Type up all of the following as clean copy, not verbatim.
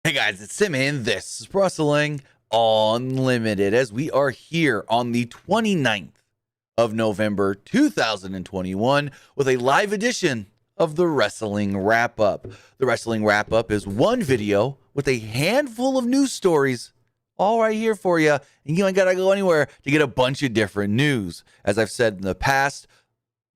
Hey guys, it's Sim and this is Wrestling Unlimited as we are here on the 29th of November 2021 with a live edition of the Wrestling Wrap-Up. The Wrestling Wrap-Up is one video with a handful of news stories all right here for you, and you ain't gotta go anywhere to get a bunch of different news. As I've said in the past,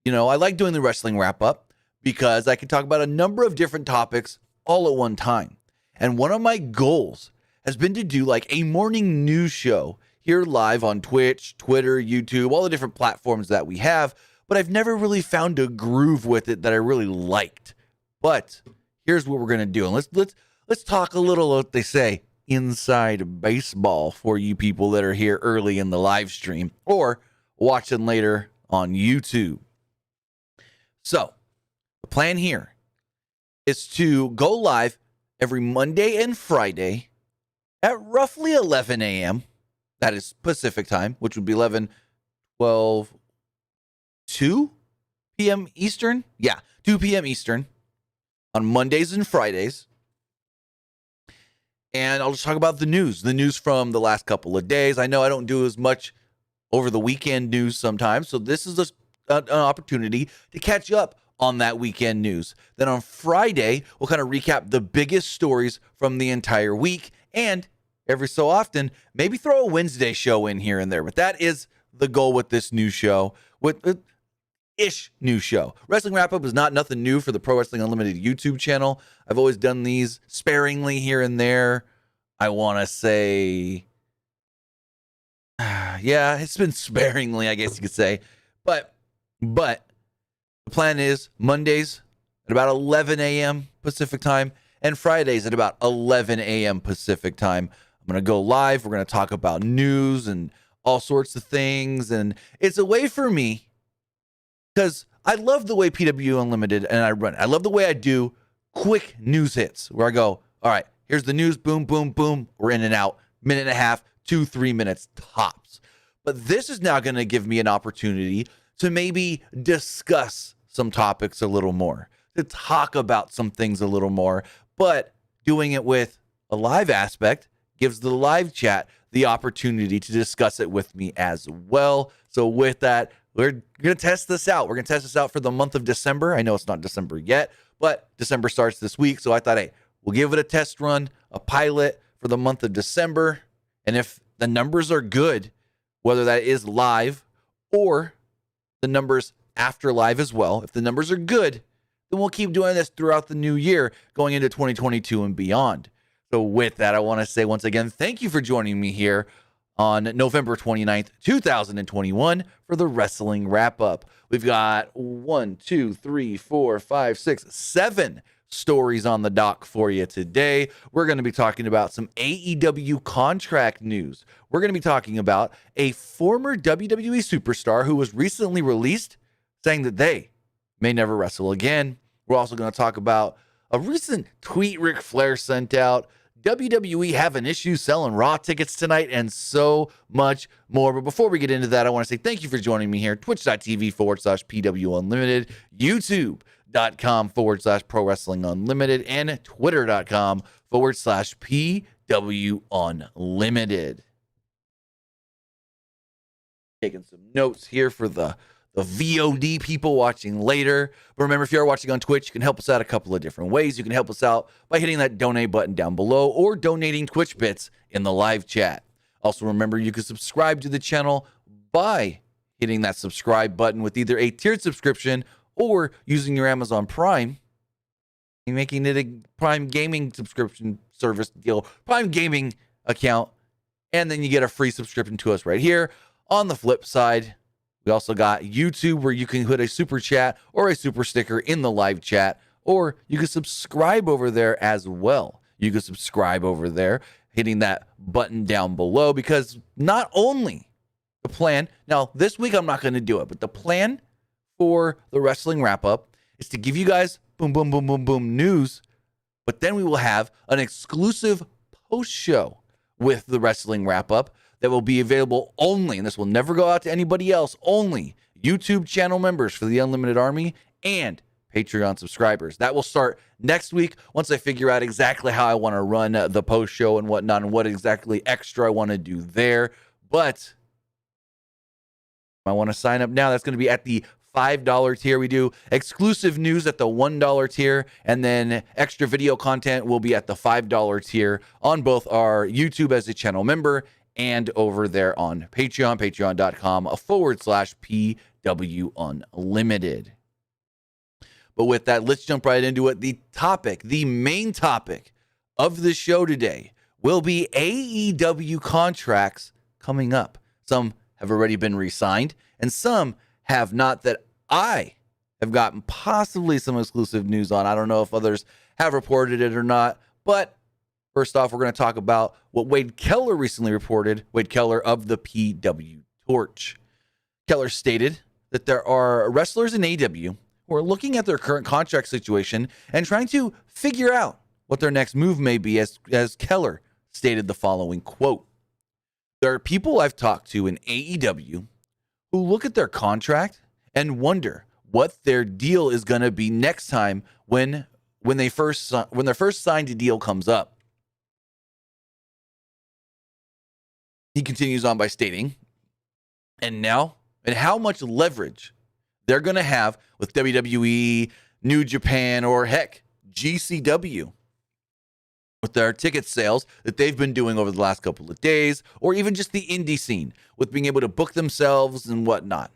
I like doing the Wrestling Wrap-Up because I can talk about a number of different topics all at one time. And one of my goals has been to do like a morning news show here live on Twitch, Twitter, YouTube, all the different platforms that we have. But I've never really found a groove with it that I really liked. But here's what we're gonna do, and let's talk a little, what they say, inside baseball for you people that are here early in the live stream or watching later on YouTube. So the plan here is to go live every Monday and Friday at roughly 11 a.m. That is Pacific time, which would be 11, 12, 2 p.m. Eastern. Yeah, 2 p.m. Eastern on Mondays and Fridays. And I'll just talk about the news from the last couple of days. I know I don't do as much over the weekend news sometimes, so this is an opportunity to catch up on that weekend news. Then on Friday, we'll kind of recap the biggest stories from the entire week, and every so often, maybe throw a Wednesday show in here and there. But that is the goal with this new show, with new show. Wrestling Wrap-Up is not nothing new for the Pro Wrestling Unlimited YouTube channel. I've always done these sparingly here and there. I want to say, yeah, it's been sparingly, I guess you could say. But the plan is Mondays at about 11 a.m. Pacific time and Fridays at about 11 a.m. Pacific time. I'm going to go live. We're going to talk about news and all sorts of things. And it's a way for me, because I love the way PWU Unlimited and I run it. I love the way I do quick news hits where I go, all right, here's the news, boom, boom, boom. We're in and out, minute and a half, 2-3 minutes tops. But this is now going to give me an opportunity to maybe discuss some topics a little more, to talk about some things a little more, but doing it with a live aspect gives the live chat the opportunity to discuss it with me as well. So with that, we're going to test this out. We're going to test this out for the month of December. I know it's not December yet, but December starts this week. So I thought, hey, we'll give it a test run, a pilot for the month of December. And if the numbers are good, whether that is live or the numbers after live as well, if the numbers are good, then we'll keep doing this throughout the new year going into 2022 and beyond. So with that, I want to say once again, thank you for joining me here on November 29th, 2021 for the Wrestling Wrap-Up. We've got 7 stories on the dock for you today. We're going to be talking about some AEW contract news. We're going to be talking about a former WWE superstar who was recently released saying that they may never wrestle again. We're also going to talk about a recent tweet Ric Flair sent out, WWE having issues selling Raw tickets tonight, and so much more. But before we get into that, I want to say thank you for joining me here, twitch.tv/PWUnlimited, youtube.com/Pro Wrestling Unlimited, and twitter.com/PWUnlimited. Taking some notes here for the VOD people watching later. But remember, if you are watching on Twitch, you can help us out a couple of different ways. You can help us out by hitting that donate button down below or donating Twitch bits in the live chat. Also, remember, you can subscribe to the channel by hitting that subscribe button with either a tiered subscription or using your Amazon Prime and making it a Prime Gaming subscription service deal, Prime Gaming account, and then you get a free subscription to us right here. On the flip side, we also got YouTube, where you can put a super chat or a super sticker in the live chat, or you can subscribe over there as well. You can subscribe over there, hitting that button down below, because not only the plan, now this week I'm not going to do it, but the plan for the Wrestling Wrap-Up is to give you guys boom, boom, boom, boom, boom news, but then we will have an exclusive post show with the Wrestling Wrap-Up that will be available only, and this will never go out to anybody else, only YouTube channel members for the Unlimited Army and Patreon subscribers. That will start next week once I figure out exactly how I want to run the post show and whatnot and what exactly extra I want to do there. But if I want to sign up now, that's going to be at the $5 tier. We do exclusive news at the $1 tier, and then extra video content will be at the $5 tier on both our YouTube as a channel member and over there on Patreon, patreon.com/PWUnlimited. But with that, let's jump right into it. The main topic of the show today will be AEW contracts coming up. Some have already been re-signed, and some have not, that I have gotten possibly some exclusive news on. I don't know if others have reported it or not, but first off, we're going to talk about what Wade Keller recently reported, Wade Keller of the PW Torch. Keller stated that there are wrestlers in AEW who are looking at their current contract situation and trying to figure out what their next move may be, as Keller stated the following quote: "There are people I've talked to in AEW who look at their contract and wonder what their deal is going to be next time when their first signed deal comes up." He continues on by stating, and how much leverage they're going to have with WWE, New Japan, or heck, GCW, with their ticket sales that they've been doing over the last couple of days, or even just the indie scene with being able to book themselves and whatnot.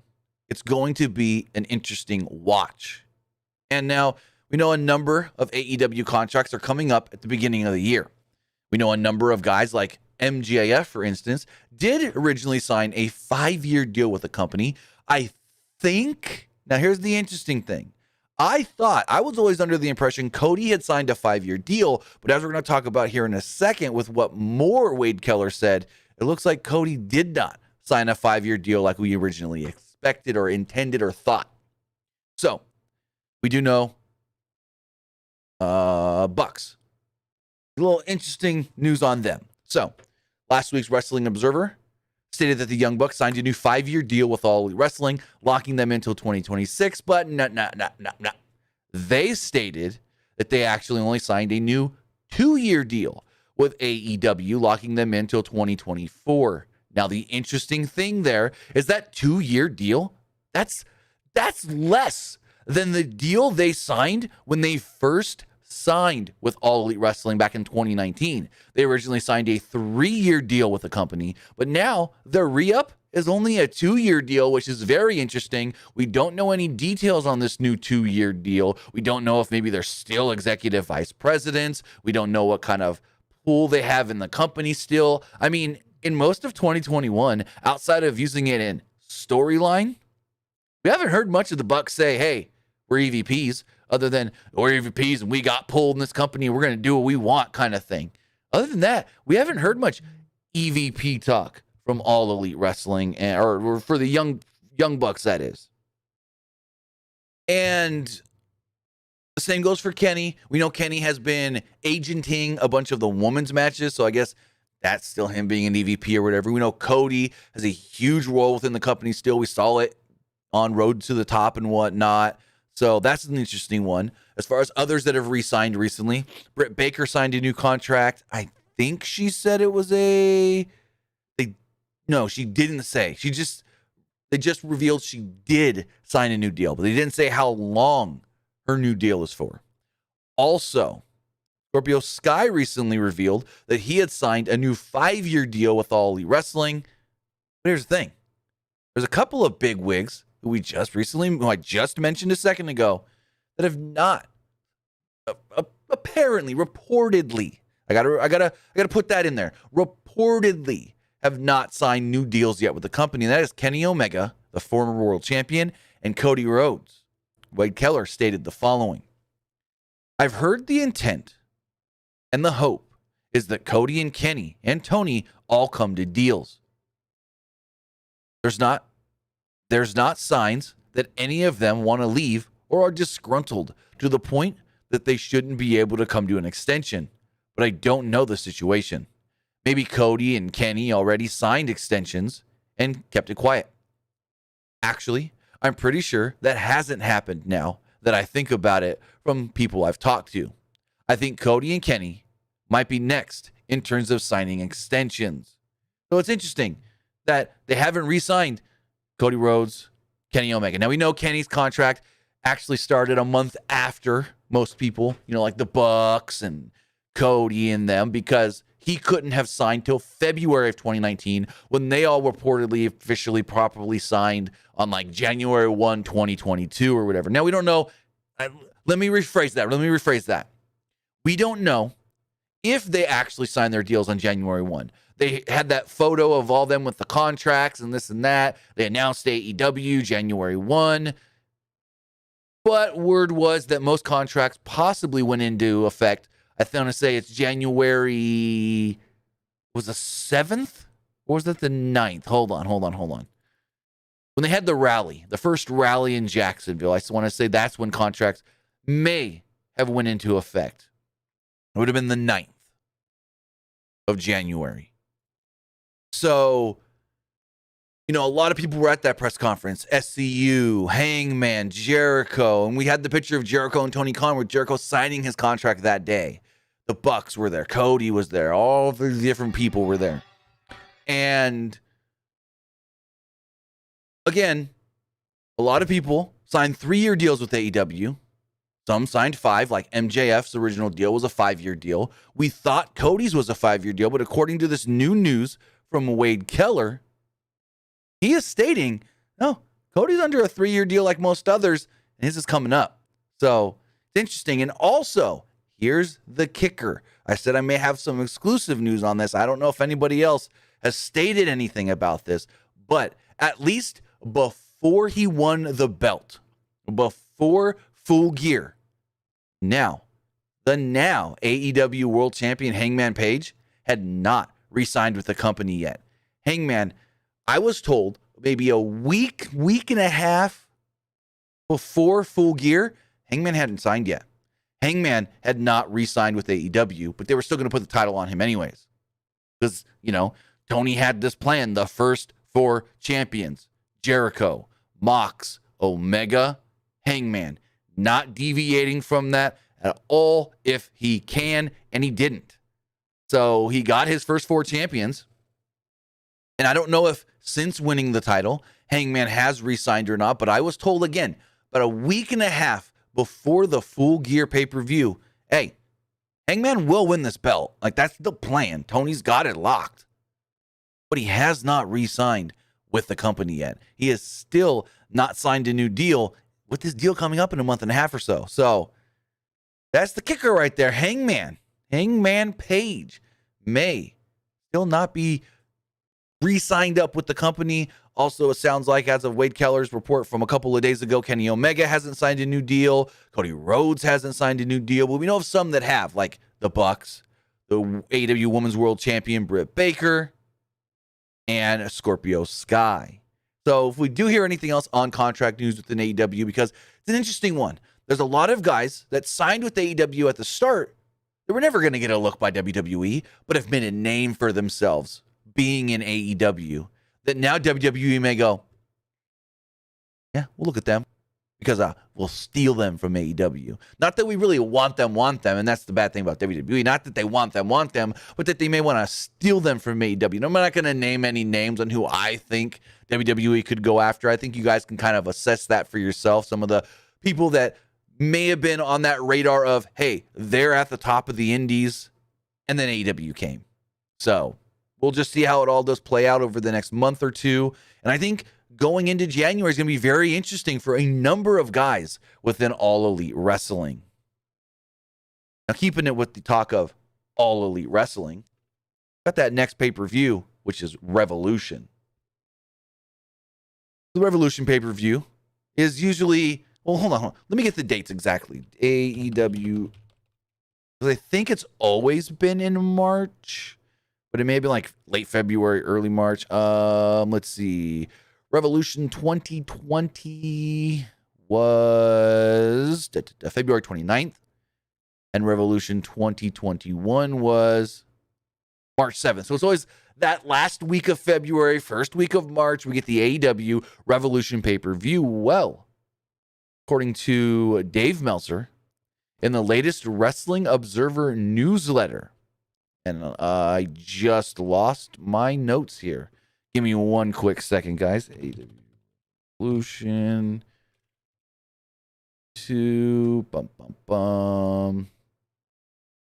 It's going to be an interesting watch. And now we know a number of AEW contracts are coming up at the beginning of the year. We know a number of guys like MJF, for instance, did originally sign a 5-year deal with the company. I think, now here's the interesting thing. I was always under the impression Cody had signed a 5-year deal, but as we're going to talk about here in a second with what more Wade Keller said, it looks like Cody did not sign a 5-year deal like we originally expected or intended or thought. So, we do know Bucks. A little interesting news on them. So, last week's Wrestling Observer stated that the Young Bucks signed a new 5-year deal with All Elite Wrestling, locking them until 2026, but no. They stated that they actually only signed a new 2-year deal with AEW, locking them until 2024. Now, the interesting thing there is that 2-year deal, that's less than the deal they signed when they first signed with All Elite Wrestling back in 2019. They originally signed a 3-year deal with the company, but now their re-up is only a 2-year deal, which is very interesting. We don't know any details on this new 2-year deal. We don't know if maybe they're still executive vice presidents. We don't know what kind of pool they have in the company still. I mean, in most of 2021, outside of using it in storyline, we haven't heard much of the Bucks say, hey, we're EVPs, other than we're EVPs and we got pulled in this company, we're going to do what we want kind of thing. Other than that, we haven't heard much EVP talk from All Elite Wrestling, or for the young Bucks, that is. And the same goes for Kenny. We know Kenny has been agenting a bunch of the women's matches, so I guess that's still him being an EVP or whatever. We know Cody has a huge role within the company still. We saw it on Road to the Top and whatnot. So that's an interesting one. As far as others that have re-signed recently, Britt Baker signed a new contract. I think she said it was no, she didn't say. They just revealed she did sign a new deal, but they didn't say how long her new deal is for. Also, Scorpio Sky recently revealed that he had signed a new 5-year deal with All Elite Wrestling. But here's the thing. There's a couple of big wigs who I just mentioned a second ago, that have not, apparently, reportedly, I gotta put that in there, reportedly have not signed new deals yet with the company. And that is Kenny Omega, the former world champion, and Cody Rhodes. Wade Keller stated the following: I've heard the intent and the hope is that Cody and Kenny and Tony all come to deals. There's not signs that any of them want to leave or are disgruntled to the point that they shouldn't be able to come to an extension. But I don't know the situation. Maybe Cody and Kenny already signed extensions and kept it quiet. Actually, I'm pretty sure that hasn't happened now that I think about it from people I've talked to. I think Cody and Kenny might be next in terms of signing extensions. So it's interesting that they haven't re-signed Cody Rhodes, Kenny Omega. Now we know Kenny's contract actually started a month after most people, like the Bucks and Cody and them, because he couldn't have signed till February of 2019 when they all reportedly officially properly signed on like January 1, 2022 or whatever. Now we don't know. Let me rephrase that. We don't know if they actually signed their deals on January 1. They had that photo of all them with the contracts and this and that. They announced AEW January 1. But word was that most contracts possibly went into effect. I want to say it's January, was the 7th? Or was that the 9th? Hold on. When they had the rally, the first rally in Jacksonville, I want to say that's when contracts may have went into effect. It would have been the 9th of January. So, a lot of people were at that press conference. SCU, Hangman, Jericho. And we had the picture of Jericho and Tony Khan with Jericho signing his contract that day. The Bucks were there. Cody was there. All the different people were there. And again, a lot of people signed 3-year deals with AEW. Some signed 5, like MJF's original deal was a 5-year deal. We thought Cody's was a 5-year deal, but according to this new news from Wade Keller, he is stating, no, Cody's under a 3-year deal like most others, and his is coming up. So it's interesting. And also, here's the kicker. I said I may have some exclusive news on this. I don't know if anybody else has stated anything about this, but at least before he won the belt, before Full Gear, the AEW World Champion Hangman Page had not re-signed with the company yet. Hangman, I was told maybe a week and a half before Full Gear, Hangman hadn't signed yet. Hangman had not re-signed with AEW, but they were still going to put the title on him anyways. Because, Tony had this plan, the first 4 champions, Jericho, Mox, Omega, Hangman, not deviating from that at all if he can, and he didn't. So he got his first 4 champions. And I don't know if since winning the title, Hangman has re-signed or not, but I was told again, about a week and a half before the Full Gear pay-per-view, hey, Hangman will win this belt. Like, that's the plan. Tony's got it locked. But he has not re-signed with the company yet. He has still not signed a new deal with this deal coming up in a month and a half or so. So that's the kicker right there. Hangman Page may still not be re-signed up with the company. Also, it sounds like, as of Wade Keller's report from a couple of days ago, Kenny Omega hasn't signed a new deal. Cody Rhodes hasn't signed a new deal. But we know of some that have, like the Bucks, the AEW Women's World Champion Britt Baker, and Scorpio Sky. So if we do hear anything else on contract news within AEW, because it's an interesting one. There's a lot of guys that signed with AEW at the start that were never going to get a look by WWE, but have made a name for themselves being in AEW. That now WWE may go, yeah, we'll look at them because we'll steal them from AEW. Not that we really want them, and that's the bad thing about WWE. Not that they want them, but that they may want to steal them from AEW. No, I'm not going to name any names on who I think WWE could go after. I think you guys can kind of assess that for yourself. Some of the people that may have been on that radar of, hey, they're at the top of the indies, and then AEW came. So we'll just see how it all does play out over the next month or two. And I think going into January is going to be very interesting for a number of guys within All Elite Wrestling. Now, keeping it with the talk of All Elite Wrestling, got that next pay-per-view, which is Revolution. The Revolution pay-per-view is usually, well, hold on. Let me get the dates exactly. AEW, I think it's always been in March, but it may have been like late February, early March. Let's see. Revolution 2020 was February 29th, and Revolution 2021 was March 7th. So it's always that last week of February, first week of March, we get the AEW Revolution pay-per-view. Well, according to Dave Meltzer, in the latest Wrestling Observer newsletter. And I just lost my notes here. Give me one quick second, guys. AEW Revolution 2.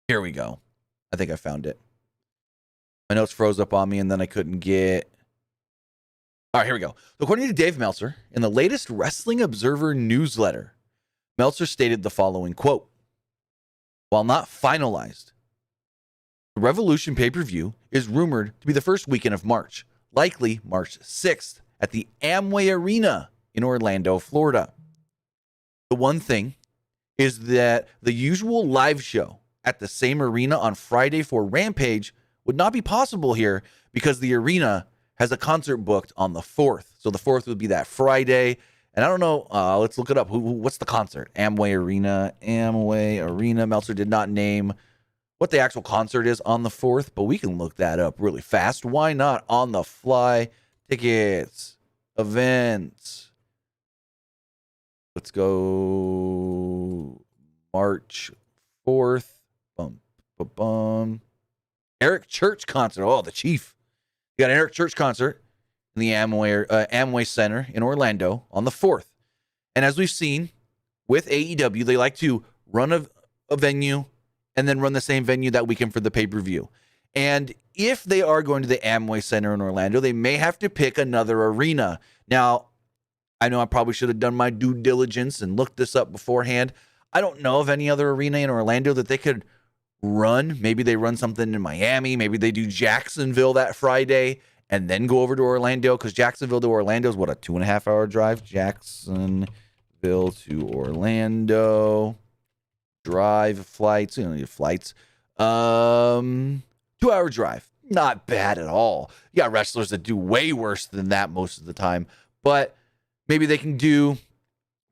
Here we go. I think I found it. My notes froze up on me, and then I couldn't get... All right, here we go. According to Dave Meltzer, in the latest Wrestling Observer newsletter, Meltzer stated the following, quote, while not finalized, the Revolution pay-per-view is rumored to be the first weekend of March, likely March 6th, at the Amway Arena in Orlando, Florida. The one thing is that the usual live show at the same arena on Friday for Rampage would not be possible here because the arena has a concert booked on the 4th. So the 4th would be that Friday. And I don't know, let's look it up. What's the concert? Amway Arena. Meltzer did not name what the actual concert is on the 4th, but we can look that up really fast. Why not? On the fly. Tickets, events. Let's go March 4th. Eric Church concert. Oh, the Chief. You got an Eric Church concert in the Amway Center in Orlando on the 4th. And as we've seen with AEW, they like to run a venue and then run the same venue that weekend for the pay-per-view. And if they are going to the Amway Center in Orlando, they may have to pick another arena. Now, I know I probably should have done my due diligence and looked this up beforehand. I don't know of any other arena in Orlando that they could run. Maybe they run something in Miami. Maybe they do Jacksonville that Friday and then go over to Orlando, because Jacksonville to Orlando is what, a 2.5-hour drive? Jacksonville to Orlando drive flights. You don't need flights. 2-hour drive. Not bad at all. You got wrestlers that do way worse than that most of the time, but maybe they can do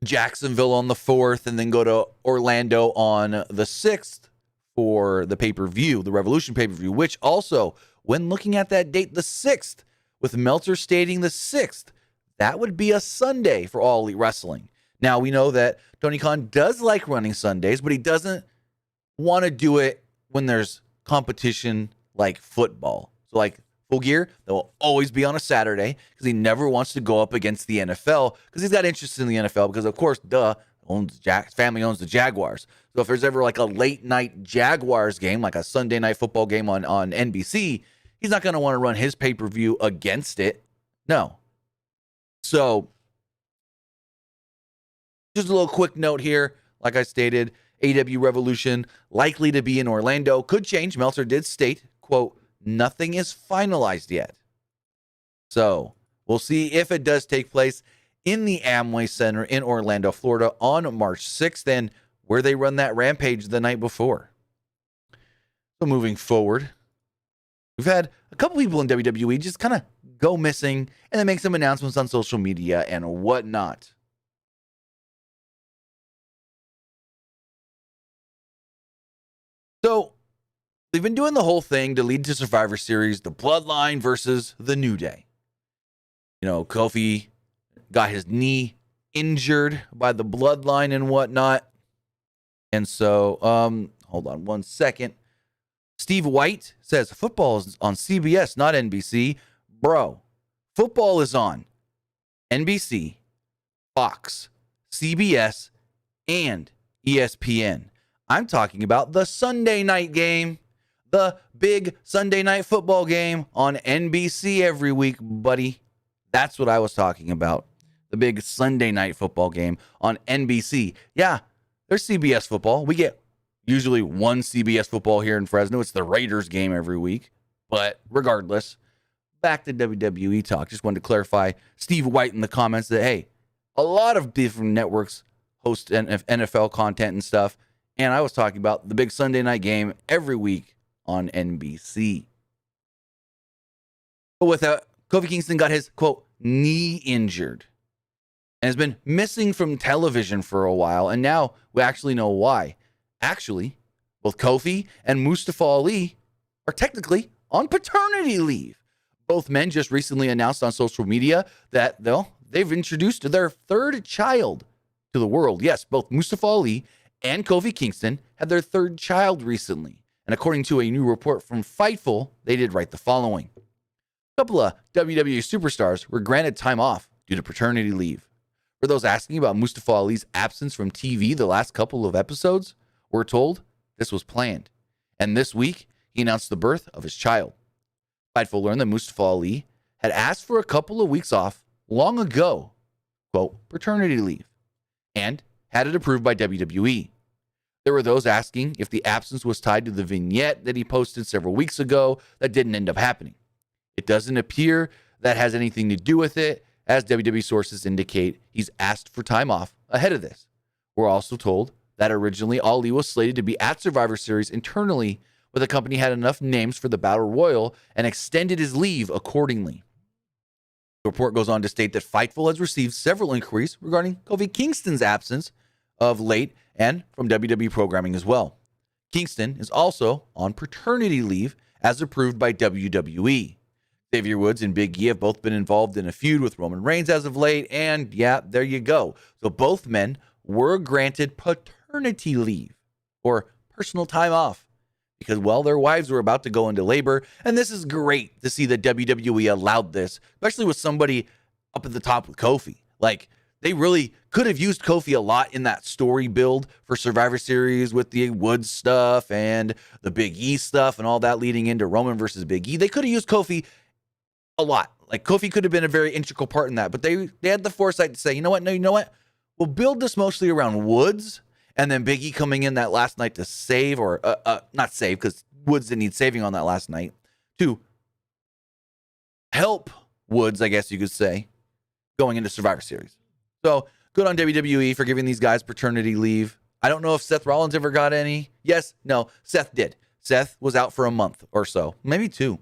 Jacksonville on the 4th and then go to Orlando on the 6th for the pay-per-view, the Revolution pay-per-view, which also, when looking at that date, the 6th, with Meltzer stating the 6th, that would be a Sunday for All Elite Wrestling. Now, we know that Tony Khan does like running Sundays, but he doesn't want to do it when there's competition like football. So, like Full Gear, that will always be on a Saturday because he never wants to go up against the NFL because he's got interest in the NFL because, of course, family owns the Jaguars. So if there's ever like a late night Jaguars game, like a Sunday night football game on NBC, he's not going to want to run his pay-per-view against it. No. So just a little quick note here. Like I stated, AEW Revolution likely to be in Orlando. Could change. Meltzer did state, quote, nothing is finalized yet. So we'll see if it does take place in the Amway Center in Orlando, Florida on March 6th, and where they run that Rampage the night before. So moving forward, we've had a couple people in WWE just kind of go missing and then make some announcements on social media and whatnot. So they've been doing the whole thing to lead to Survivor Series, the Bloodline versus the New Day. You know, Kofi got his knee injured by the Bloodline and whatnot. And so, hold on one second. Steve White says football is on CBS, not NBC. Bro, football is on NBC, Fox, CBS, and ESPN. I'm talking about the Sunday night game, the big Sunday night football game on NBC every week, buddy. That's what I was talking about. The big Sunday night football game on NBC. Yeah, there's CBS football. We get usually one CBS football here in Fresno. It's the Raiders game every week. But regardless, back to WWE talk. Just wanted to clarify. Steve White in the comments that, hey, a lot of different networks host NFL content and stuff. And I was talking about the big Sunday night game every week on NBC. But with that, Kofi Kingston got his, quote, knee injured and has been missing from television for a while. And now we actually know why. Actually, both Kofi and Mustafa Ali are technically on paternity leave. Both men just recently announced on social media that they've introduced their third child to the world. Yes, both Mustafa Ali and Kofi Kingston had their third child recently. And according to a new report from Fightful, they did write the following. A couple of WWE superstars were granted time off due to paternity leave. For those asking about Mustafa Ali's absence from TV the last couple of episodes, we're told this was planned. And this week, he announced the birth of his child. Fightful learned that Mustafa Ali had asked for a couple of weeks off long ago, quote, paternity leave, and had it approved by WWE. There were those asking if the absence was tied to the vignette that he posted several weeks ago that didn't end up happening. It doesn't appear that has anything to do with it, as WWE sources indicate he's asked for time off ahead of this. We're also told that originally Ali was slated to be at Survivor Series internally, but the company had enough names for the Battle Royal and extended his leave accordingly. The report goes on to state that Fightful has received several inquiries regarding Kofi Kingston's absence of late and from WWE programming as well. Kingston is also on paternity leave as approved by WWE. Xavier Woods and Big E have both been involved in a feud with Roman Reigns as of late, and yeah, there you go. So both men were granted paternity leave or personal time off because, well, their wives were about to go into labor, and this is great to see that WWE allowed this, especially with somebody up at the top with Kofi. Like, they really could have used Kofi a lot in that story build for Survivor Series with the Woods stuff and the Big E stuff and all that leading into Roman versus Big E. They could have used Kofi a lot. Like, Kofi could have been a very integral part in that, but they had the foresight to say, you know what? No, you know what? We'll build this mostly around Woods and then Big E coming in that last night to save, or not save, because Woods didn't need saving on that last night, to help Woods, I guess you could say, going into Survivor Series. So good on WWE for giving these guys paternity leave. I don't know if Seth Rollins ever got any. Yes, no, Seth did. Seth was out for a month or so, maybe two,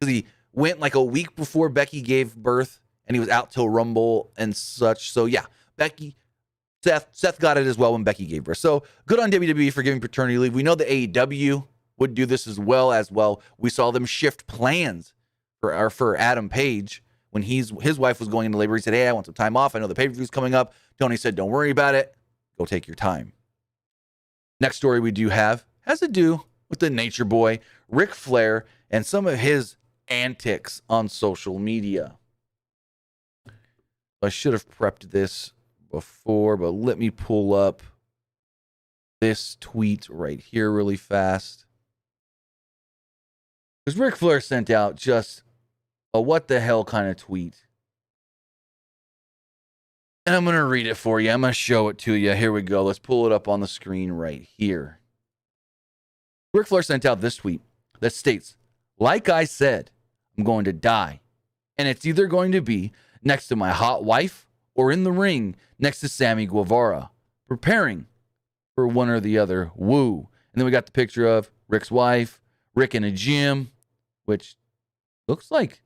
because he went like a week before Becky gave birth, and he was out till Rumble and such. So yeah, Seth got it as well when Becky gave birth. So good on WWE for giving paternity leave. We know the AEW would do this as well. We saw them shift plans for Adam Page when his wife was going into labor. He said, hey, I want some time off. I know the pay-per-view's coming up. Tony said, don't worry about it. Go take your time. Next story we do have has to do with the Nature Boy, Ric Flair, and some of his antics on social media. I should have prepped this before, but let me pull up this tweet right here really fast. Because Ric Flair sent out just a what the hell kind of tweet. And I'm going to read it for you. I'm going to show it to you. Here we go. Let's pull it up on the screen right here. Ric Flair sent out this tweet that states, like I said, I'm going to die. And it's either going to be next to my hot wife or in the ring next to Sammy Guevara, preparing for one or the other. Woo. And then we got the picture of Ric's wife, Ric in a gym, which looks like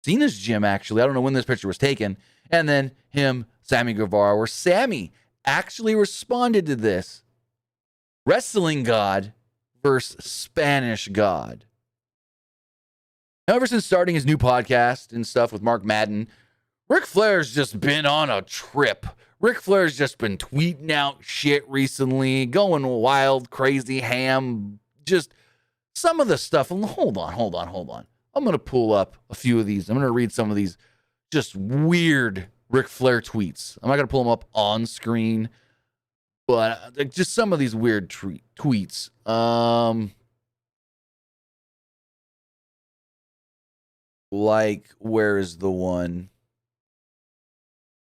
Cena's gym, actually. I don't know when this picture was taken. And then him, Sammy Guevara, where Sammy actually responded to this. Wrestling God versus Spanish God. Now, ever since starting his new podcast and stuff with Mark Madden, Ric Flair's just been on a trip. Ric Flair's just been tweeting out shit recently, going wild, crazy, ham, just some of the stuff. Hold on. I'm going to pull up a few of these. I'm going to read some of these just weird Ric Flair tweets. I'm not going to pull them up on screen, but just some of these weird tweets. Like, where is the one?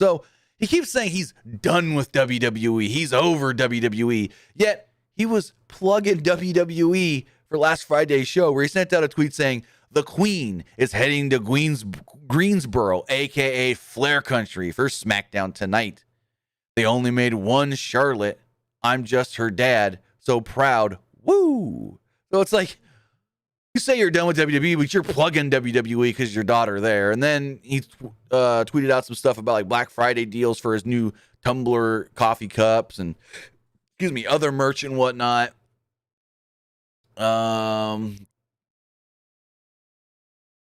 So he keeps saying he's done with WWE. He's over WWE. Yet he was plugging WWE for last Friday's show where he sent out a tweet saying, the Queen is heading to Greensboro, a.k.a. Flair Country, for SmackDown tonight. They only made one Charlotte. I'm just her dad. So proud. Woo! So it's like, you say you're done with WWE, but you're plugging WWE because your daughter there. And then he tweeted out some stuff about like Black Friday deals for his new tumbler coffee cups and, other merch and whatnot.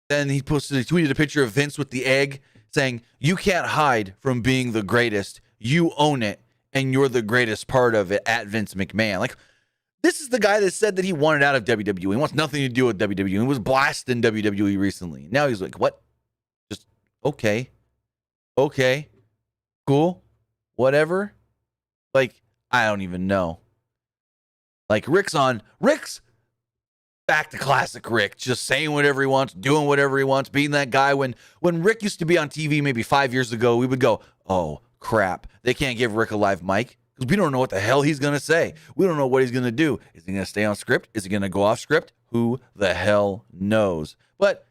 Then he tweeted a picture of Vince with the egg saying, you can't hide from being the greatest. you own it and you're the greatest part of it at Vince McMahon. Like, this is the guy that said that he wanted out of WWE. He wants nothing to do with WWE. He was blasting WWE recently. Now he's like, what? Just, okay, cool, whatever. Like, I don't even know. Like, Rick's back to classic Rick, just saying whatever he wants, doing whatever he wants, being that guy. When Rick used to be on TV maybe 5 years ago, we would go, oh, crap, they can't give Rick a live mic because we don't know what the hell he's going to say. We don't know what he's going to do. Is he going to stay on script? Is he going to go off script? Who the hell knows? But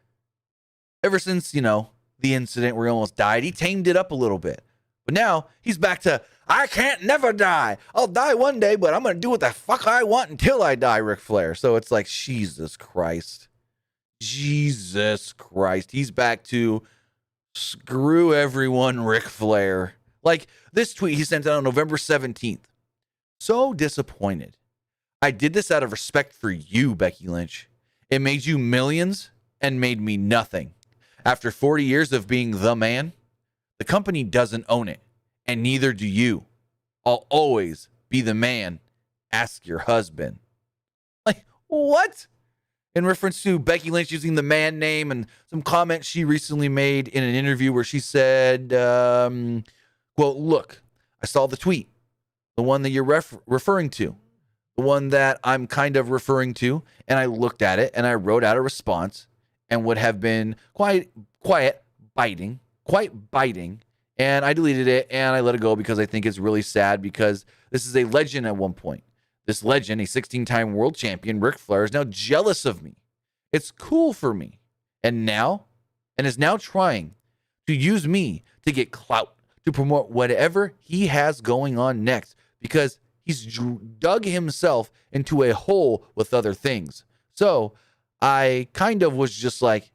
ever since, the incident where he almost died, he tamed it up a little bit. But now he's back to, I can't never die. I'll die one day, but I'm going to do what the fuck I want until I die, Ric Flair. So it's like, Jesus Christ. He's back to screw everyone, Ric Flair. Like this tweet he sent out on November 17th. So disappointed. I did this out of respect for you, Becky Lynch. It made you millions and made me nothing. After 40 years of being the man, the company doesn't own it, and neither do you. I'll always be the man. Ask your husband. Like, what? In reference to Becky Lynch using the man name and some comments she recently made in an interview where she said, quote, look, I saw the tweet, the one that you're referring to, the one that I'm kind of referring to, and I looked at it and I wrote out a response and would have been quite biting, and I deleted it and I let it go because I think it's really sad because this is a legend at one point. This legend, a 16-time world champion, Ric Flair, is now jealous of me. It's cool for me. And is now trying to use me to get clout, to promote whatever he has going on next because he's dug himself into a hole with other things. So I kind of was just like,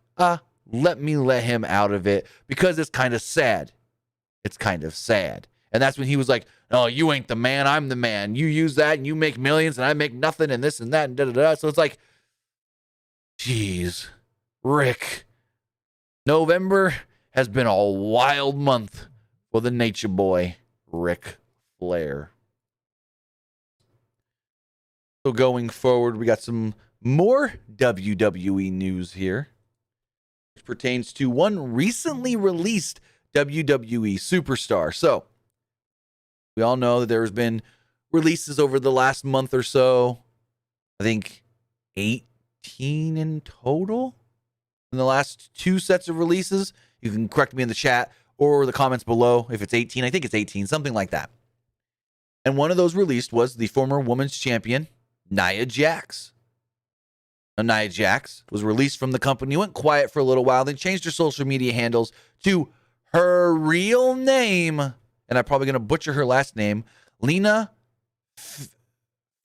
let me let him out of it because it's kind of sad. And that's when he was like, no, you ain't the man. I'm the man. You use that and you make millions and I make nothing and this and that and da-da-da. So it's like, geez, Rick, November has been a wild month for the nature boy, Ric Flair. So going forward, we got some more WWE news here, which pertains to one recently released WWE superstar. So we all know that there's been releases over the last month or so. I think 18 in total in the last two sets of releases. You can correct me in the chat or the comments below if it's 18. I think it's 18, something like that. And one of those released was the former women's champion, Nia Jax. Now, Nia Jax was released from the company, went quiet for a little while, then changed her social media handles to her real name, and I'm probably going to butcher her last name, Lena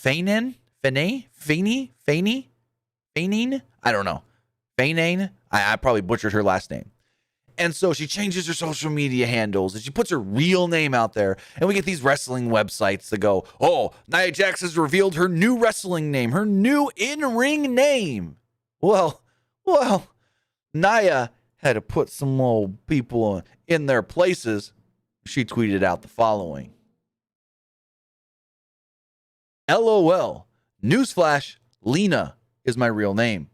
Fainin? I don't know. Fainin? I probably butchered her last name. And so she changes her social media handles and she puts her real name out there. And we get these wrestling websites that go, oh, Nia Jax has revealed her new wrestling name, her new in-ring name. Well, Nia had to put some old people in their places. She tweeted out the following. LOL. Newsflash, Lena is my real name.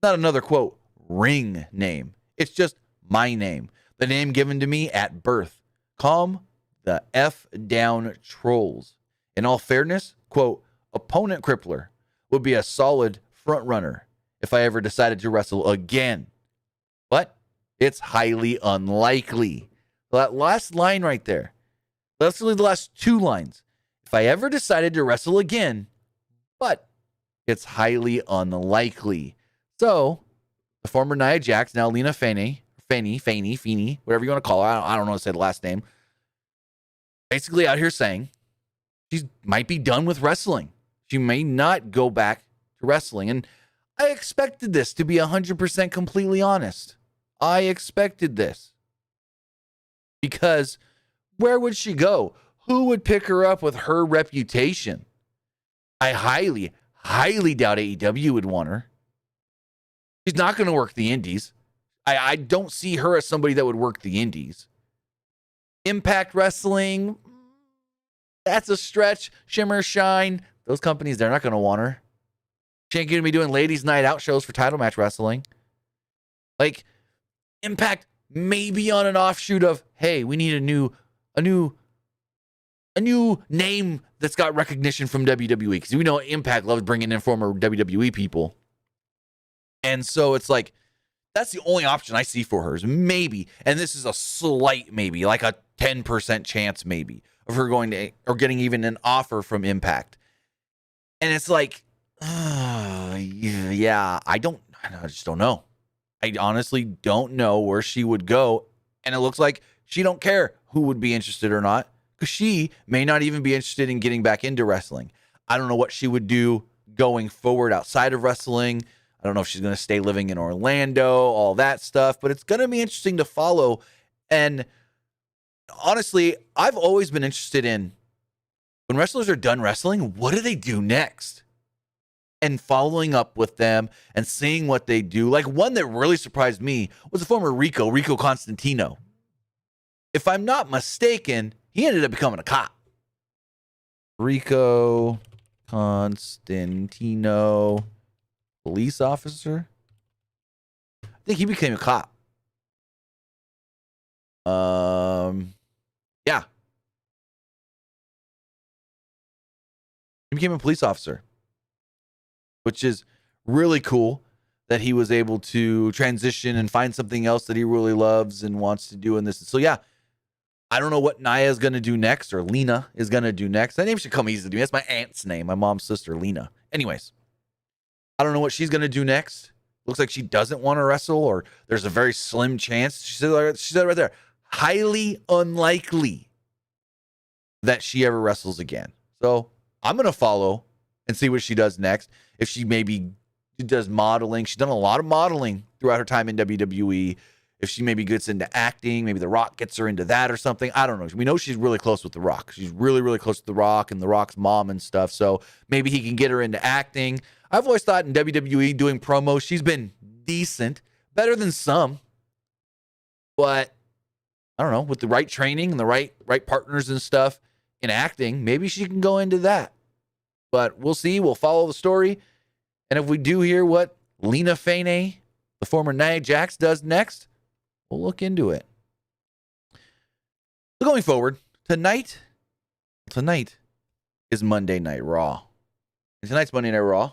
Not another, quote, ring name. It's just my name. The name given to me at birth. Calm the F down, trolls. In all fairness, quote, opponent crippler would be a solid front runner if I ever decided to wrestle again. But it's highly unlikely. That last line right there. That's really the last two lines. If I ever decided to wrestle again, but it's highly unlikely. So, the former Nia Jax, now Lena Feeney, whatever you want to call her. I don't know how to say the last name. Basically out here saying she might be done with wrestling. She may not go back to wrestling. And I expected this, to be 100% completely honest. I expected this. Because where would she go? Who would pick her up with her reputation? I highly, highly doubt AEW would want her. She's not going to work the indies. I don't see her as somebody that would work the indies. Impact Wrestling, that's a stretch. Shimmer, Shine, those companies, they're not going to want her. She ain't going to be doing ladies' night out shows for title match wrestling. Like, Impact may be on an offshoot of, hey, we need a new name that's got recognition from WWE, because we know Impact loves bringing in former WWE people. And so it's like, that's the only option I see for her is maybe, and this is a slight maybe, like a 10% chance maybe of her going to, or getting even an offer from Impact. And it's like, yeah, I just don't know. I honestly don't know where she would go. And it looks like she don't care who would be interested or not, because she may not even be interested in getting back into wrestling. I don't know what she would do going forward outside of wrestling. I don't know if she's going to stay living in Orlando, all that stuff, but it's going to be interesting to follow. And honestly, I've always been interested in, when wrestlers are done wrestling, what do they do next? And following up with them and seeing what they do. Like, one that really surprised me was the former Rico Constantino. If I'm not mistaken, he ended up becoming a cop. Rico Constantino, police officer. I think he became a cop. Yeah. He became a police officer, which is really cool that he was able to transition and find something else that he really loves and wants to do in this. So yeah, I don't know what Nia is going to do next, or Lena is going to do next. That name should come easy to me. That's my aunt's name, my mom's sister, Lena. Anyways, I don't know what she's going to do next. Looks like she doesn't want to wrestle, or there's a very slim chance. She said right there, highly unlikely that she ever wrestles again. So I'm going to follow and see what she does next. If she maybe does modeling. She's done a lot of modeling throughout her time in WWE. If she maybe gets into acting, maybe The Rock gets her into that or something. I don't know. We know she's really close with The Rock. She's really, really close to The Rock and The Rock's mom and stuff. So maybe he can get her into acting. I've always thought in WWE doing promos, she's been decent, better than some. But I don't know, with the right training and the right partners and stuff in acting, maybe she can go into that. But we'll see. We'll follow the story. And if we do hear what Lena Fane, the former Nia Jax, does next, we'll look into it. So going forward, tonight is Monday Night Raw. And tonight's Monday Night Raw is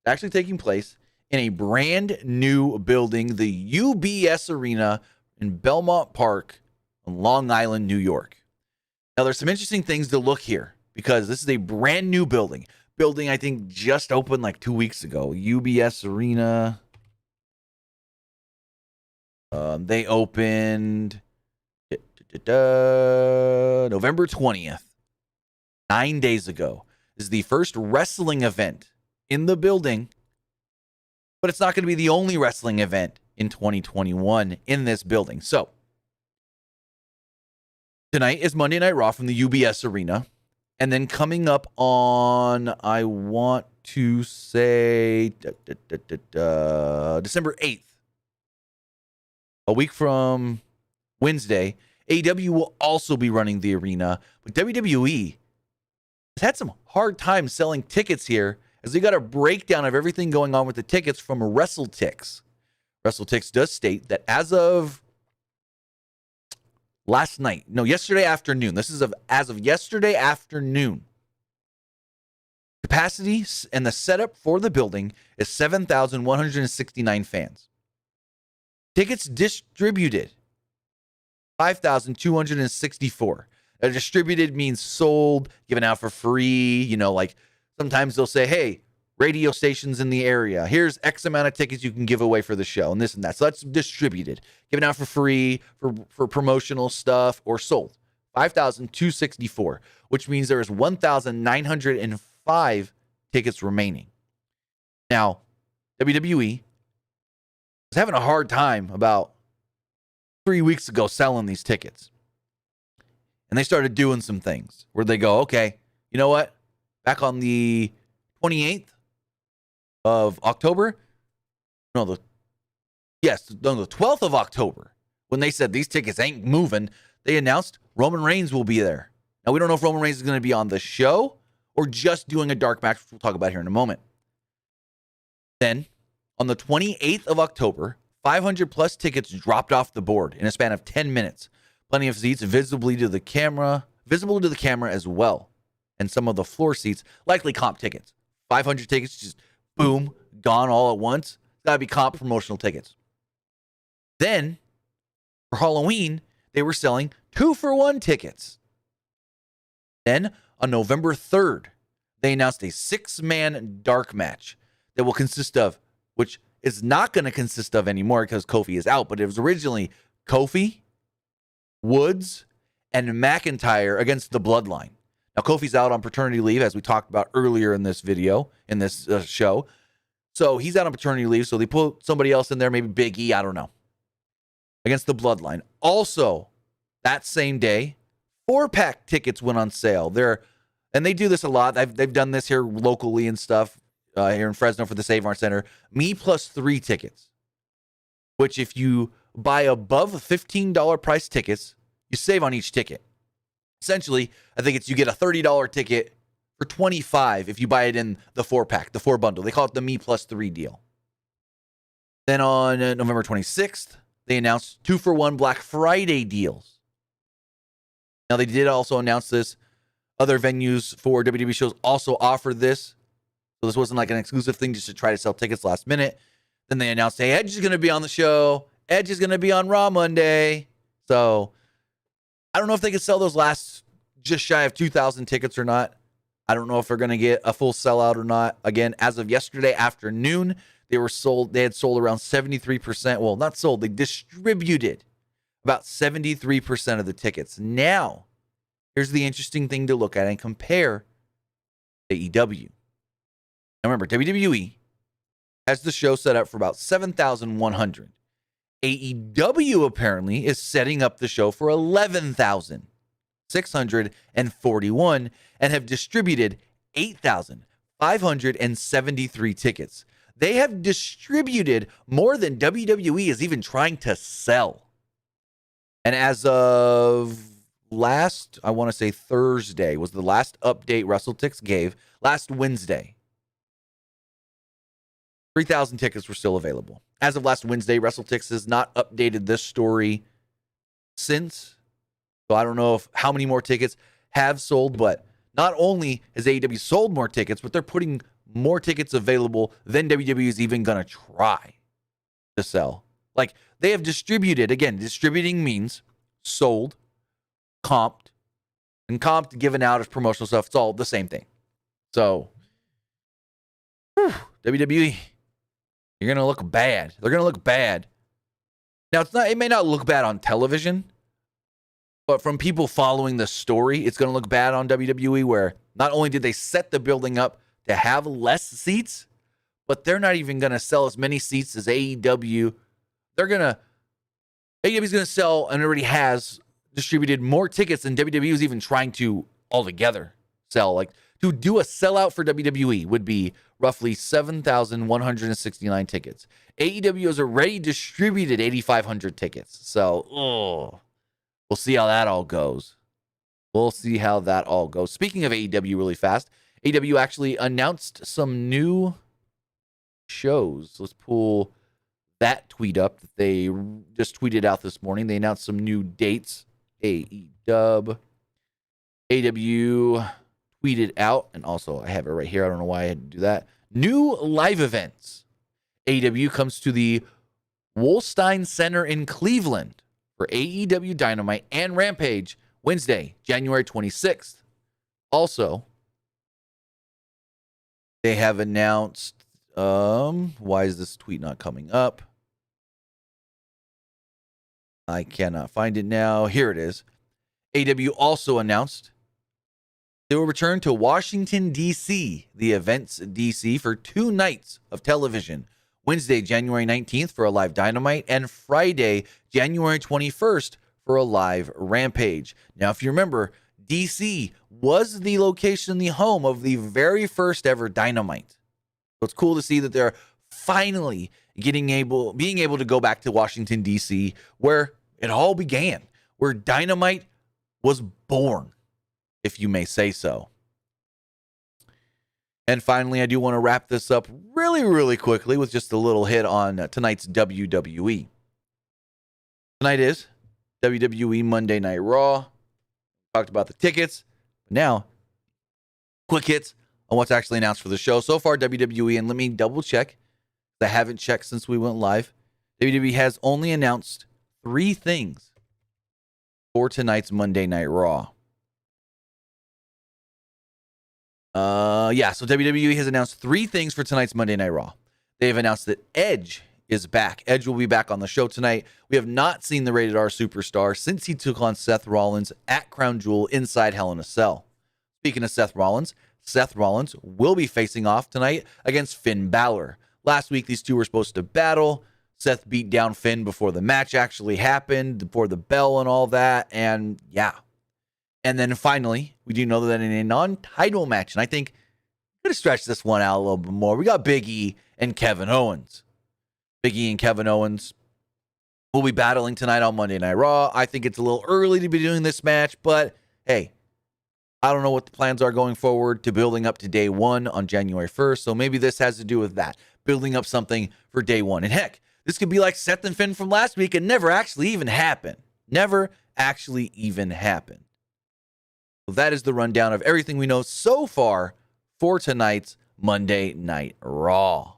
actually taking place in a brand new building, the UBS Arena in Belmont Park on Long Island, New York. Now, there's some interesting things to look here because this is a brand new building. Building, I think, just opened like 2 weeks ago. UBS Arena. They opened November 20th, 9 days ago. This is the first wrestling event in the building, but it's not going to be the only wrestling event in 2021 in this building. So, tonight is Monday Night Raw from the UBS Arena. And then coming up on, I want to say, December 8th, a week from Wednesday, AEW will also be running the arena. But WWE has had some hard time selling tickets here, as they got a breakdown of everything going on with the tickets from WrestleTix. WrestleTix does state that as of yesterday afternoon. This is as of yesterday afternoon. Capacity and the setup for the building is 7,169 fans. Tickets distributed, 5,264. Distributed means sold, given out for free. You know, like sometimes they'll say, hey, radio stations in the area, here's X amount of tickets you can give away for the show and this and that. So that's distributed, given out for free, for promotional stuff, or sold. 5,264, which means there is 1,905 tickets remaining. Now, WWE was having a hard time about 3 weeks ago selling these tickets. And they started doing some things where they go, okay, you know what? Back on the 28th of October, the 12th of October, when they said these tickets ain't moving, they announced Roman Reigns will be there. Now, we don't know if Roman Reigns is going to be on the show or just doing a dark match, which we'll talk about here in a moment. Then, on the 28th of October, 500 plus tickets dropped off the board in a span of 10 minutes. Plenty of seats visible to the camera as well. And some of the floor seats, likely comp tickets. 500 tickets, just boom, gone all at once. Gotta be comp promotional tickets. Then, for Halloween, they were selling 2-for-1 tickets. Then, on November 3rd, they announced a 6-man dark match that will consist of, which is not going to consist of anymore because Kofi is out, but it was originally Kofi, Woods, and McIntyre against the Bloodline. Now, Kofi's out on paternity leave, as we talked about earlier in this video, in this show. So he's out on paternity leave, so they put somebody else in there, maybe Big E, I don't know, against the Bloodline. Also, that same day, 4-pack tickets went on sale. And they do this a lot. They've done this here locally and stuff, here in Fresno for the Save Mart Center. Me plus 3 tickets, which if you buy above $15 price tickets, you save on each ticket. Essentially, I think it's you get a $30 ticket for $25 if you buy it in the 4-pack, the 4 bundle. They call it the Me plus 3 deal. Then on November 26th, they announced 2-for-1 Black Friday deals. Now, they did also announce this. Other venues for WWE shows also offered this. So this wasn't like an exclusive thing just to try to sell tickets last minute. Then they announced, hey, Edge is going to be on the show. Edge is going to be on Raw Monday. So I don't know if they could sell those last just shy of 2,000 tickets or not. I don't know if they're going to get a full sellout or not. Again, as of yesterday afternoon, they had sold around 73%. Well, not sold. They distributed about 73% of the tickets. Now, here's the interesting thing to look at and compare AEW. Now remember, WWE has the show set up for about 7,100. AEW apparently is setting up the show for 11,641 and have distributed 8,573 tickets. They have distributed more than WWE is even trying to sell. And as of last, I want to say Thursday was the last update WrestleTix gave, last Wednesday, 3,000 tickets were still available. As of last Wednesday, WrestleTix has not updated this story since. So I don't know how many more tickets have sold, but not only has AEW sold more tickets, but they're putting more tickets available than WWE is even going to try to sell. Like, they have distributed, again, distributing means sold, comped, and comped given out as promotional stuff. It's all the same thing. So, WWE, you're going to look bad. They're going to look bad. Now, it may not look bad on television, but from people following the story, it's going to look bad on WWE, where not only did they set the building up to have less seats, but they're not even going to sell as many seats as AEW. AEW is going to sell, and already has distributed more tickets than WWE was even trying to altogether sell. Like, to do a sellout for WWE would be roughly 7,169 tickets. AEW has already distributed 8,500 tickets. So, we'll see how that all goes. Speaking of AEW really fast, AEW actually announced some new shows. Let's pull that tweet up that they just tweeted out this morning. They announced some new dates. AEW tweeted out, and also I have it right here. I don't know why I had to do that. New live events. AEW comes to the Wolstein Center in Cleveland for AEW Dynamite and Rampage Wednesday, January 26th. Also, they have announced, why is this tweet not coming up? I cannot find it now. Here it is. AEW also announced they will return to Washington, D.C., the events D.C., for 2 nights of television. Wednesday, January 19th for a live Dynamite, and Friday, January 21st for a live Rampage. Now, if you remember, D.C. was the location, the home of the very first ever Dynamite. So it's cool to see that they're finally being able to go back to Washington, D.C., where it all began, where Dynamite was born, if you may say so. And finally, I do want to wrap this up really, really quickly with just a little hit on tonight's WWE. Tonight is WWE Monday Night Raw. Talked about the tickets. Now, quick hits on what's actually announced for the show. So far, WWE, and let me double check. I haven't checked since we went live. WWE has only announced 3 things for tonight's Monday Night Raw. So WWE has announced 3 things for tonight's Monday Night Raw. They've announced that Edge is back. Edge will be back on the show tonight. We have not seen the Rated R Superstar since he took on Seth Rollins at Crown Jewel inside Hell in a Cell. Speaking of Seth Rollins will be facing off tonight against Finn Balor. Last week, these two were supposed to battle. Seth beat down Finn before the match actually happened, before the bell and all that, and yeah. And then finally, we do know that in a non-title match, and I think I'm going to stretch this one out a little bit more. We got Big E and Kevin Owens. Big E and Kevin Owens will be battling tonight on Monday Night Raw. I think it's a little early to be doing this match, but hey, I don't know what the plans are going forward to building up to day 1 on January 1st, so maybe this has to do with that, building up something for day 1. And heck, this could be like Seth and Finn from last week and never actually even happened. So that is the rundown of everything we know so far for tonight's Monday Night Raw.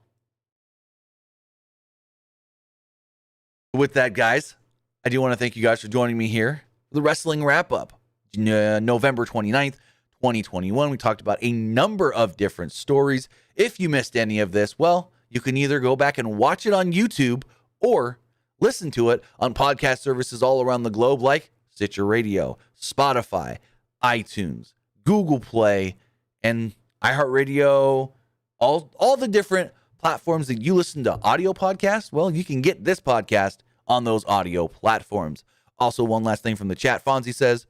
With that, guys, I do want to thank you guys for joining me here for the Wrestling Wrap-Up. November 29th, 2021. We talked about a number of different stories. If you missed any of this, well, you can either go back and watch it on YouTube or listen to it on podcast services all around the globe like Stitcher Radio, Spotify, iTunes, Google Play, and iHeartRadio, all the different platforms that you listen to audio podcasts. Well, you can get this podcast on those audio platforms. Also, one last thing from the chat. Fonzie says,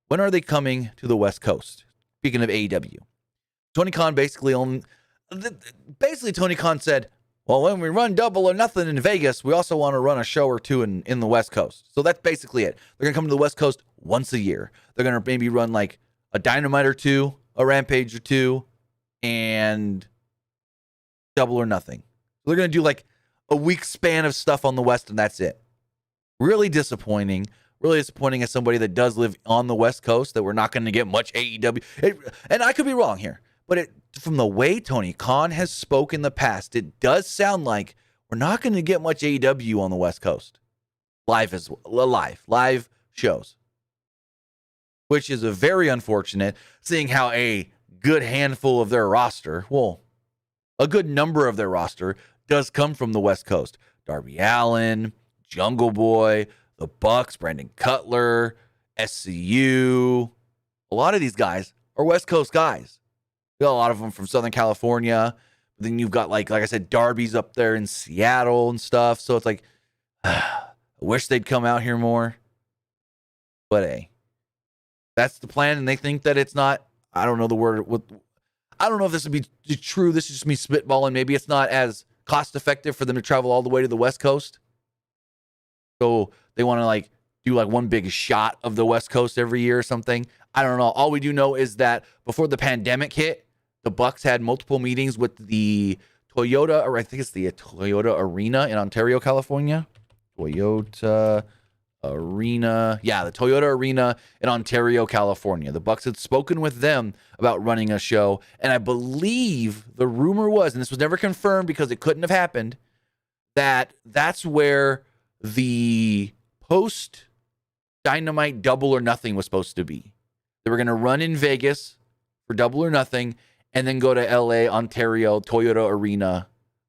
when are they coming to the West Coast? Speaking of AEW. Tony Khan basically Tony Khan said, well, when we run Double or Nothing in Vegas, we also want to run a show or two in the West Coast. So that's basically it. They're going to come to the West Coast once a year. They're going to maybe run like a Dynamite or two, a Rampage or two, and Double or Nothing. They're going to do like a week span of stuff on the West, and that's it. Really disappointing as somebody that does live on the West Coast, that we're not going to get much AEW. And I could be wrong here, but from the way Tony Khan has spoken in the past, it does sound like we're not going to get much AEW on the West Coast. Live shows. Which is a very unfortunate, seeing how a good handful of their roster, well, a good number of their roster does come from the West Coast. Darby Allin, Jungle Boy, the Bucks, Brandon Cutler, SCU. A lot of these guys are West Coast guys. We got a lot of them from Southern California. Then you've got, like I said, Darby's up there in Seattle and stuff. So it's like, I wish they'd come out here more. But hey, that's the plan. And they think that it's not, I don't know the word. I don't know if this would be true. This is just me spitballing. Maybe it's not as cost effective for them to travel all the way to the West Coast. So they want to do one big shot of the West Coast every year or something. I don't know. All we do know is that before the pandemic hit, the Bucks had multiple meetings with the Toyota, or I think it's the Toyota Arena in Ontario, California. Toyota Arena. Yeah, the Toyota Arena in Ontario, California. The Bucks had spoken with them about running a show, and I believe the rumor was, and this was never confirmed because it couldn't have happened, that that's where the post Dynamite Double or Nothing was supposed to be. They were going to run in Vegas for Double or Nothing and then go to LA, Ontario, Toyota Arena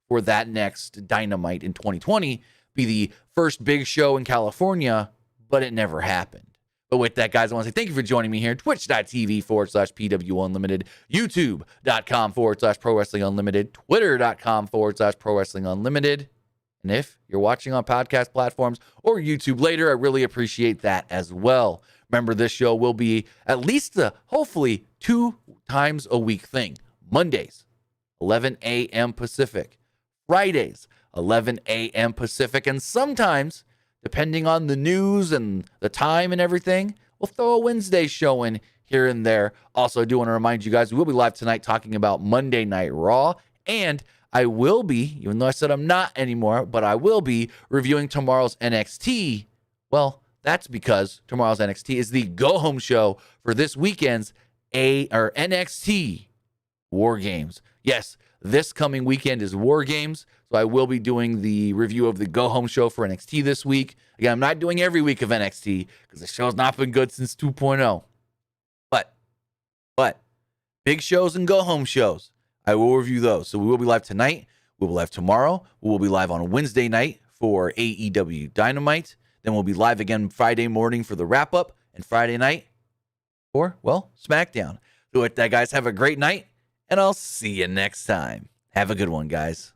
for that next Dynamite in 2020, be the first big show in California, but it never happened. But with that, guys, I want to say thank you for joining me here. Twitch.tv/PWUnlimited, YouTube.com/Pro Wrestling Unlimited, Twitter.com/Pro Wrestling Unlimited. And if you're watching on podcast platforms or YouTube later, I really appreciate that as well. Remember, this show will be at least hopefully 2 times a week thing. Mondays, 11 a.m. Pacific. Fridays, 11 a.m. Pacific. And sometimes, depending on the news and the time and everything, We'll throw a Wednesday show in here and there. Also, I do want to remind you guys, we will be live tonight talking about Monday Night Raw. And I will be, even though I said I'm not anymore, but I will be reviewing tomorrow's NXT. Well, that's because tomorrow's NXT is the go-home show for this weekend's NXT War Games. Yes, this coming weekend is War Games, so I will be doing the review of the go-home show for NXT this week. Again, I'm not doing every week of NXT because the show's not been good since 2.0. But big shows and go-home shows, I will review those. So we will be live tonight. We will be live tomorrow. We will be live on Wednesday night for AEW Dynamite. Then we'll be live again Friday morning for the wrap-up and Friday night for, well, SmackDown. So with that, guys, have a great night, and I'll see you next time. Have a good one, guys.